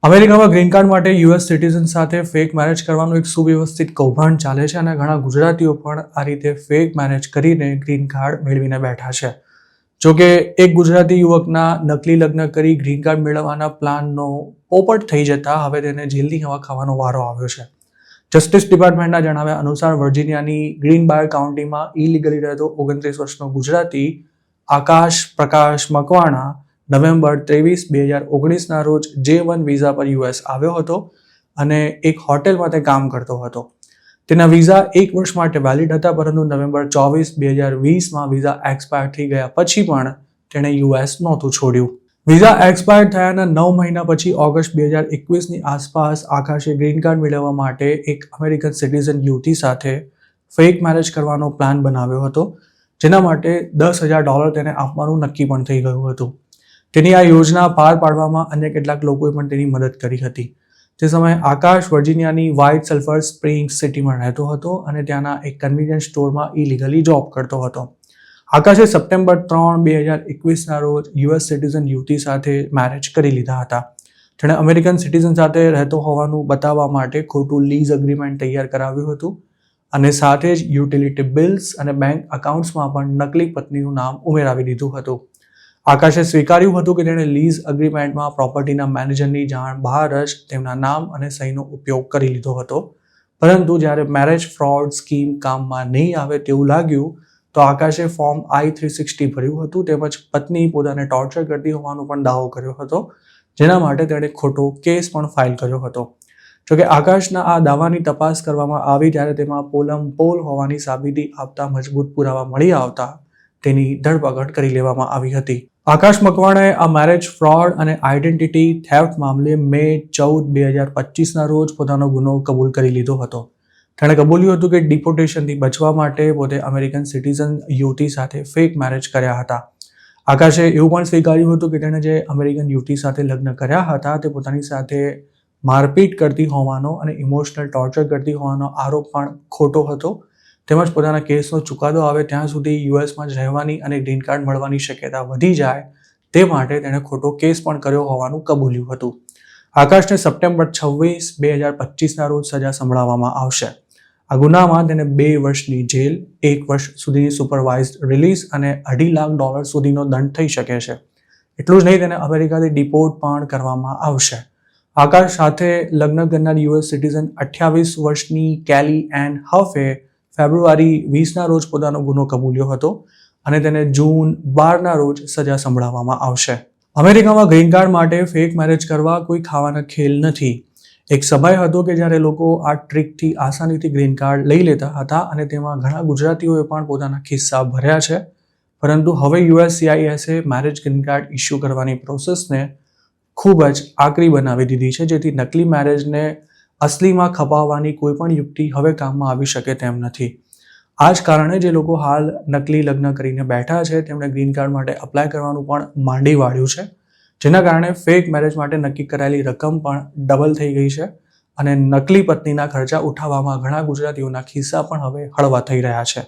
અમેરિકામાં green card માટે US citizen સાથે ફેક મેરેજ કરવાનું એક સુવ્યવસ્થિત કૌભાંડ ચાલે છે અને ઘણા ગુજરાતીઓ પણ આ રીતે ફેક મેરેજ કરીને ગ્રીન કાર્ડ મેળવીને બેઠા છે. જોકે એક ગુજરાતી યુવકના નકલી લગ્ન કરી ગ્રીન કાર્ડ મેળવવાના પ્લાનનો પોપટ થઈ જતા હવે તેને જેલની હવા ખાવાનો વારો આવ્યો છે. જસ્ટિસ ડિપાર્ટમેન્ટના જણાવ્યા અનુસાર વર્જિનિયાની ગ્રીનબાય કાઉન્ટીમાં ઇલીગલી રહેતો 29 વર્ષનો ગુજરાતી આકાશ પ્રકાશ મકવાણા નવેમ્બર 23, 2019ના રોજ J1 વિઝા પર યુએસ આવ્યો હતો અને એક હોટેલમાં તે કામ કરતો હતો. તેના વિઝા 1 વર્ષ માટે વેલિડ હતા, પરંતુ નવેમ્બર 24, 2020માં વિઝા એક્સપાયર થઈ ગયા પછી પણ તેણે યુએસ નહોતું છોડ્યું. વિઝા એક્સપાયર થયાના 9 મહિના પછી ઓગસ્ટ 2021ની આસપાસ આકાશે ગ્રીન કાર્ડ મેળવવા માટે એક અમેરિકન સિટીઝન યુવતી સાથે ફેક મેરેજ કરવાનો પ્લાન બનાવ્યો હતો, જેના માટે $10,000 તેને આપવાનું નક્કી પણ થઈ ગયું હતું. તેની આ યોજના પાર પાડવામાં અન્ય કેટલાક લોકોએ પણ તેની મદદ કરી હતી. તે સમયે આકાશ વર્જિનિયાની વ્હાઇટ સલ્ફર સ્પ્રિંગ્સ સિટીમાં રહેતો હતો અને ત્યાંના એક કન્વીનિયન્સ સ્ટોરમાં ઇલીગલી જોબ કરતો હતો. આકાશે સપ્ટેમ્બર 3, 2021ના રોજ યુએસ સિટીઝન યુવતી સાથે મેરેજ કરી લીધા હતા. તેણે અમેરિકન સિટીઝન સાથે રહેતો હોવાનું બતાવવા માટે ખોટું લીઝ એગ્રીમેન્ટ તૈયાર કરાવ્યું હતું અને સાથે જ યુટિલિટી બિલ્સ અને બેંક અકાઉન્ટ્સમાં પણ નકલી પત્નીનું નામ ઉમેરાવી દીધું હતું. આકાશે સ્વીકાર્યું હતું કે તેણે લીઝ એગ્રીમેન્ટમાં પ્રોપર્ટીના મેનેજરની જાણ બહાર જ તેમના નામ અને સહીનો ઉપયોગ કરી લીધો હતો, પરંતુ જ્યારે મેરેજ ફ્રોડ સ્કીમ કામમાં નહીં આવે તેવું લાગ્યું તો આકાશે ફોર્મ I-360 ભર્યું હતું, તેમજ પત્ની પોતાને ટોર્ચર કરતી હોવાનો પણ દાવો કર્યો હતો, જેના માટે તેણે ખોટો કેસ પણ ફાઇલ કર્યો હતો. જોકે આકાશના આ દાવાની તપાસ કરવામાં આવી ત્યારે તેમાં પોલ હોવાની સાબિતી આપતા મજબૂત પુરાવા મળી આવતા તેની ધરપકડ કરી લેવામાં આવી હતી. આકાશ મકવાણાએ આ મેરેજ ફ્રોડ અને આઇડેન્ટિટી થેફ્ટ મામલે મે 14, 2025ના રોજ પોતાનો ગુનો કબૂલ કરી લીધો હતો. તેણે કબૂલ્યું હતું કે ડિપોર્ટેશનથી બચવા માટે પોતે અમેરિકન સિટીઝન યુવતી સાથે ફેક મેરેજ કર્યા હતા. આકાશે એવું પણ સ્વીકાર્યું હતું કે તેણે જે અમેરિકન યુવતી સાથે લગ્ન કર્યા હતા તે પોતાની સાથે મારપીટ કરતી હોવાનો અને ઇમોશનલ ટોર્ચર કરતી હોવાનો આરોપ પણ ખોટો હતો. તેમજ પોતાના કેસનો ચુકાદો આવે ત્યાં સુધી યુએસમાં જ રહેવાની અને ગ્રીન કાર્ડ મળવાની શક્યતા વધી જાય તે માટે તેણે ખોટો કેસ પણ કર્યો હોવાનું કબૂલ્યું હતું. આકાશને સપ્ટેમ્બર 26, 2025ના રોજ સજા સંભળાવવામાં આવશે. આ ગુનામાં તેને 2 વર્ષની જેલ, 1 વર્ષ સુધીની સુપરવાઇઝડ રિલીઝ અને $2.5 લાખ સુધીનો દંડ થઈ શકે છે. એટલું જ નહીં, તેને અમેરિકાથી ડિપોર્ટ પણ કરવામાં આવશે. આકાશ સાથે લગ્ન કરનાર યુએસ સિટીઝન 28 વર્ષની કેલી એન હફે ફેબ્રુઆરી 20ના રોજ પોતાનો ગુનો કબૂલ્યો હતો અને તેને જૂન 12ના રોજ સજા સંભળાવવામાં આવશે. અમેરિકામાં ગ્રીન કાર્ડ માટે ફેક મેરેજ કરવા કોઈ ખાવાના ખેલ નથી. એક સમય હતો કે જ્યારે લોકો આ ટ્રીકથી આસાનીથી ગ્રીન કાર્ડ લઈ લેતા હતા અને તેમાં ઘણા ગુજરાતીઓએ પણ પોતાના ખિસ્સા ભર્યા છે. પરંતુ હવે USCISએ મેરેજ ગ્રીન કાર્ડ ઇસ્યુ કરવાની પ્રોસેસને ખૂબ જ આકરી બનાવી દીધી છે, જેથી નકલી મેરેજને અસલીમાં ખપાવવાની કોઈ પણ યુક્તિ હવે કામમાં આવી શકે તેમ નથી. આ જ કારણે જે લોકો હાલ નકલી લગ્ન કરીને બેઠા છે તેમણે ગ્રીન કાર્ડ માટે અપ્લાય કરવાનું પણ માંડી વાળ્યું છે, જેના કારણે ફેક મેરેજ માટે નક્કી કરાયેલી રકમ પણ ડબલ થઈ ગઈ છે અને નકલી પત્નીના ખર્ચા ઉઠાવવામાં ઘણા ગુજરાતીઓના ખિસ્સા પણ હવે હળવા થઈ રહ્યા છે.